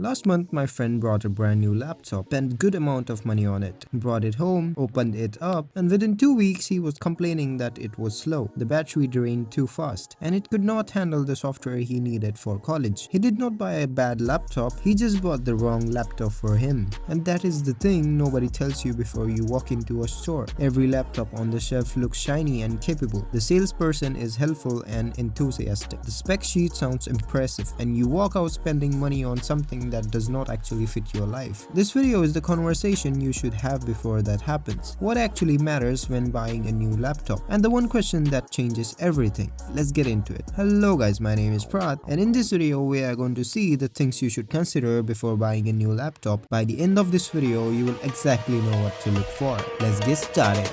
Last month, my friend brought a brand new laptop, spent good amount of money on it, brought it home, opened it up, and within 2 weeks he was complaining that it was slow, the battery drained too fast, and it could not handle the software he needed for college. He did not buy a bad laptop, he just bought the wrong laptop for him. And that is the thing nobody tells you before you walk into a store. Every laptop on the shelf looks shiny and capable. The salesperson is helpful and enthusiastic. The spec sheet sounds impressive, and you walk out spending money on something that does not actually fit your life. This video is the conversation you should have before that happens. What actually matters when buying a new laptop? And the one question that changes everything. Let's get into it. Hello guys, my name is Prat, and in this video we are going to see the things you should consider before buying a new laptop. By the end of this video, you will exactly know what to look for. Let's get started.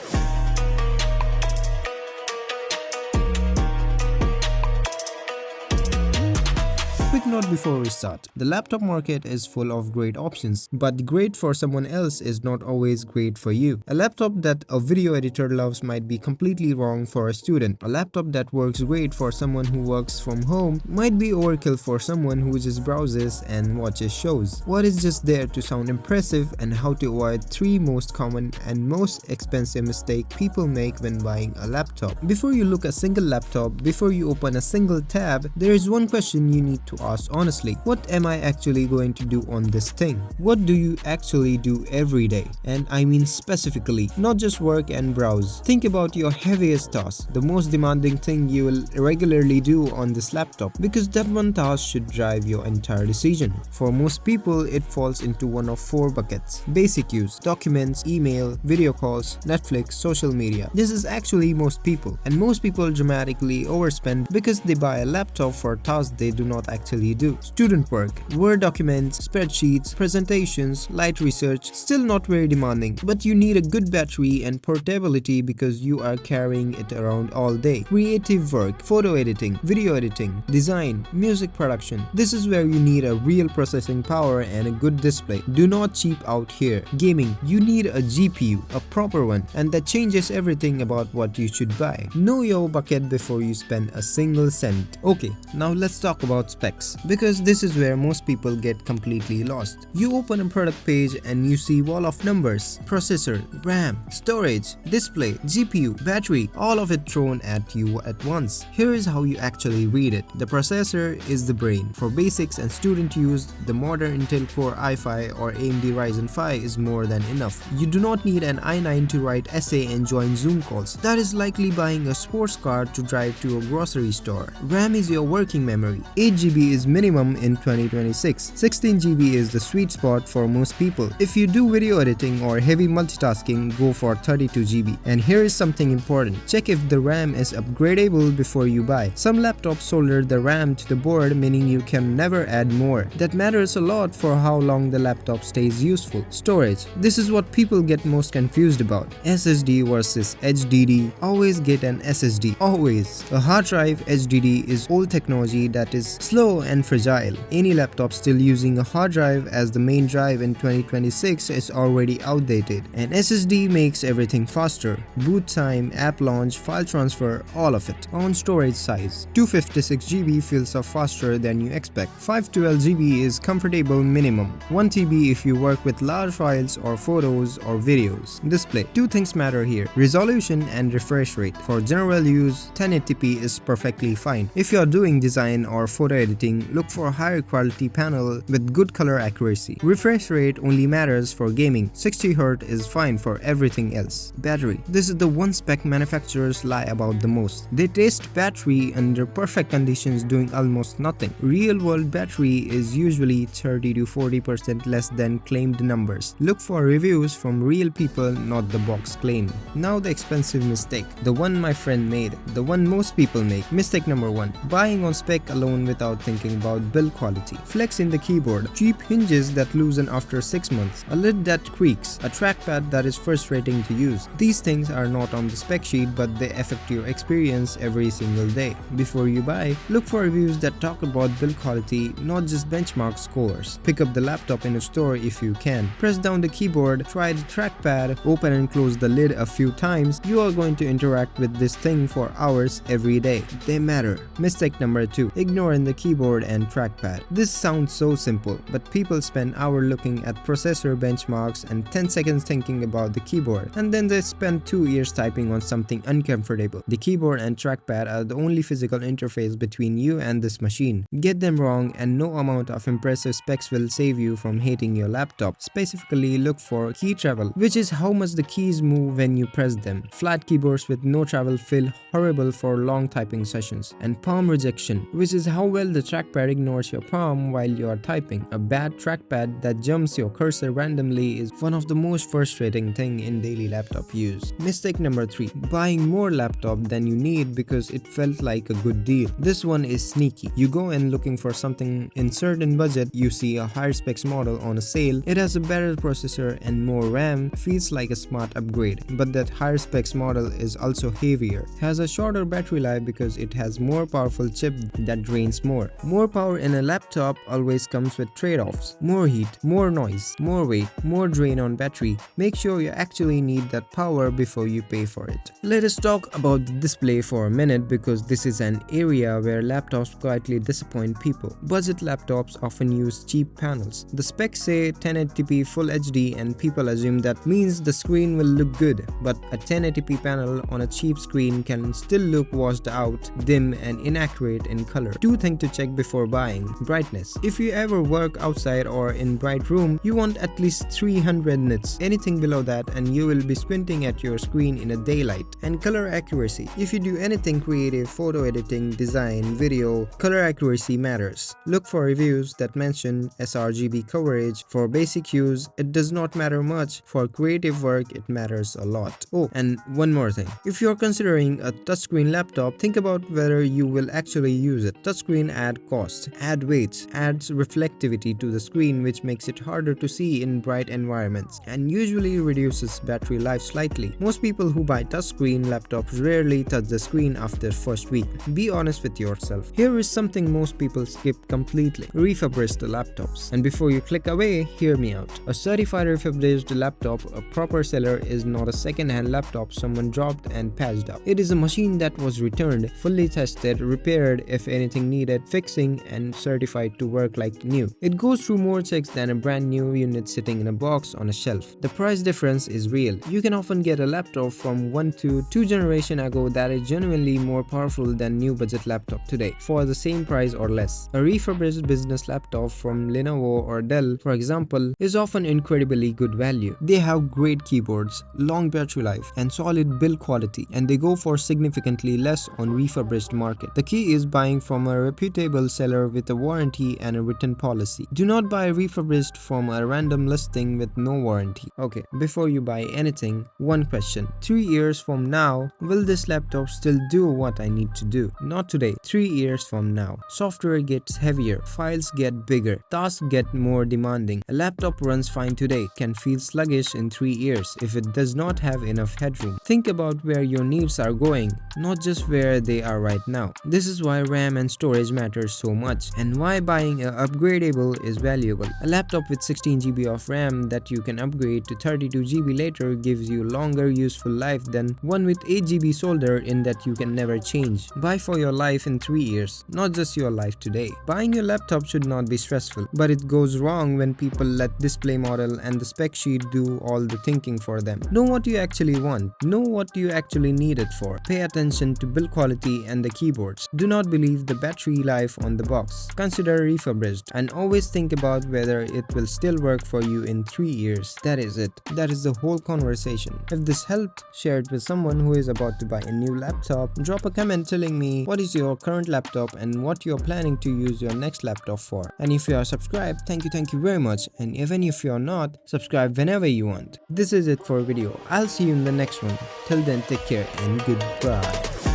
Quick note before we start. The laptop market is full of great options, but great for someone else is not always great for you. A laptop that a video editor loves might be completely wrong for a student. A laptop that works great for someone who works from home might be overkill for someone who just browses and watches shows. What is just there to sound impressive, and how to avoid 3 most common and most expensive mistakes people make when buying a laptop. Before you look at a single laptop, before you open a single tab, there is one question you need to ask honestly. What am I actually going to do on this thing? What do you actually do every day? And I mean specifically, not just work and browse. Think about your heaviest task, the most demanding thing you will regularly do on this laptop, because that one task should drive your entire decision. For most people, it falls into one of 4 buckets: basic use, documents, email, video calls, Netflix, social media. This is actually most people, and most people dramatically overspend because they buy a laptop for tasks they do not actually do. Student work, Word documents, spreadsheets, presentations, light research, still not very demanding, but you need a good battery and portability because you are carrying it around all day. Creative work, photo editing, video editing, design, music production. This is where you need a real processing power and a good display. Do not cheap out here. Gaming, you need a GPU, a proper one, and that changes everything about what you should buy. Know your bucket before you spend a single cent. Okay, now let's talk about specs, because this is where most people get completely lost. You open a product page and you see wall of numbers: processor, RAM, storage, display, GPU, battery, all of it thrown at you at once. Here is how you actually read it. The processor is the brain. For basics and student use, the modern Intel Core i5 or AMD Ryzen 5 is more than enough. You do not need an i9 to write essay and join Zoom calls. That is likely buying a sports car to drive to a grocery store. RAM is your working memory. 8GB is minimum in 2026. 16GB is the sweet spot for most people. If you do video editing or heavy multitasking, go for 32GB. And here is something important. Check if the RAM is upgradable before you buy. Some laptops solder the RAM to the board, meaning you can never add more. That matters a lot for how long the laptop stays useful. Storage. This is what people get most confused about. SSD versus HDD. Always get an SSD. Always. A hard drive HDD is old technology that is slow and fragile. Any laptop still using a hard drive as the main drive in 2026 is already outdated. An SSD makes everything faster. Boot time, app launch, file transfer, all of it. On storage size, 256GB feels up faster than you expect. 512GB is comfortable minimum. 1TB if you work with large files or photos or videos. Display. 2 things matter here: resolution and refresh rate. For general use, 1080p is perfectly fine. If you are doing design or photo editing, look for a higher quality panel with good color accuracy. Refresh rate only matters for gaming. 60Hz is fine for everything else. Battery. This is the one spec manufacturers lie about the most. They test battery under perfect conditions doing almost nothing. Real world battery is usually 30 to 40% less than claimed numbers. Look for reviews from real people, not the box claim. Now the expensive mistake. The one my friend made. The one most people make. Mistake number 1. Buying on spec alone without thinking about build quality. Flex in the keyboard. Cheap hinges that loosen after 6 months. A lid that creaks. A trackpad that is frustrating to use. These things are not on the spec sheet, but they affect your experience every single day. Before you buy, look for reviews that talk about build quality, not just benchmark scores. Pick up the laptop in a store if you can. Press down the keyboard, try the trackpad, open and close the lid a few times. You are going to interact with this thing for hours every day. They matter. Mistake number 2. Ignoring the keyboard and trackpad. This sounds so simple, but people spend hours looking at processor benchmarks and 10 seconds thinking about the keyboard, and then they spend 2 years typing on something uncomfortable. The keyboard and trackpad are the only physical interface between you and this machine. Get them wrong and no amount of impressive specs will save you from hating your laptop. Specifically, look for key travel, which is how much the keys move when you press them. Flat keyboards with no travel feel horrible for long typing sessions. And palm rejection, which is how well the trackpad ignores your palm while you are typing. A bad trackpad that jumps your cursor randomly is one of the most frustrating things in daily laptop use. Mistake number 3. Buying more laptop than you need because it felt like a good deal. This one is sneaky. You go in looking for something in certain budget, you see a higher specs model on a sale, it has a better processor and more RAM, feels like a smart upgrade. But that higher specs model is also heavier, has a shorter battery life because it has more powerful chip that drains more. More power in a laptop always comes with trade-offs. More heat, more noise, more weight, more drain on battery. Make sure you actually need that power before you pay for it. Let us talk about the display for a minute because this is an area where laptops quietly disappoint people. Budget laptops often use cheap panels. The specs say 1080p Full HD and people assume that means the screen will look good, but a 1080p panel on a cheap screen can still look washed out, dim and inaccurate in color. 2 things to check before buying. Brightness. If you ever work outside or in bright room, you want at least 300 nits. Anything below that and you will be squinting at your screen in a daylight. And color accuracy. If you do anything creative, photo editing, design, video, color accuracy matters. Look for reviews that mention sRGB coverage. For basic use, it does not matter much. For creative work, it matters a lot. Oh, and one more thing. If you're considering a touchscreen laptop, think about whether you will actually use it. Touchscreen add cost, add weight, adds reflectivity to the screen which makes it harder to see in bright environments, and usually reduces battery life slightly. Most people who buy touchscreen laptops rarely touch the screen after first week. Be honest with yourself. Here is something most people skip completely. Refurbished laptops. And before you click away, hear me out. A certified refurbished laptop, a proper seller, is not a second-hand laptop someone dropped and patched up. It is a machine that was returned, fully tested, repaired if anything needed fixing, and certified to work like new. It goes through more checks than a brand new unit sitting in a box on a shelf. The price difference is real. You can often get a laptop from 1 to 2 generations ago that is genuinely more powerful than new budget laptop today for the same price or less. A refurbished business laptop from Lenovo or Dell, for example, is often incredibly good value. They have great keyboards, long battery life, and solid build quality, and they go for significantly less on refurbished market. The key is buying from a reputable seller with a warranty and a written policy. Do not buy refurbished from a random listing with no warranty. Okay, before you buy anything, one question. 3 years from now, will this laptop still do what I need to do? Not today. 3 years from now. Software gets heavier, files get bigger, tasks get more demanding. A laptop runs fine today, can feel sluggish in 3 years if it does not have enough headroom. Think about where your needs are going, not just where they are right now. This is why RAM and storage matters so much, and why buying a upgradable is valuable. A laptop with 16GB of RAM that you can upgrade to 32GB later gives you longer useful life than one with 8GB solder in that you can never change. Buy for your life in 3 years, not just your life today. Buying your laptop should not be stressful, but it goes wrong when people let display model and the spec sheet do all the thinking for them. Know what you actually want. Know what you actually need it for. Pay attention to build quality and the keyboards. Do not believe the battery life on the box. Consider refurbished and always think about whether it will still work for you in 3 years. That is it. That is the whole conversation. If this helped, share it with someone who is about to buy a new laptop. Drop a comment telling me what is your current laptop and what you are planning to use your next laptop for. And if you are subscribed, thank you very much. And even if you are not, subscribe whenever you want. This is it for a video. I'll see you in the next one. Till then, take care and goodbye.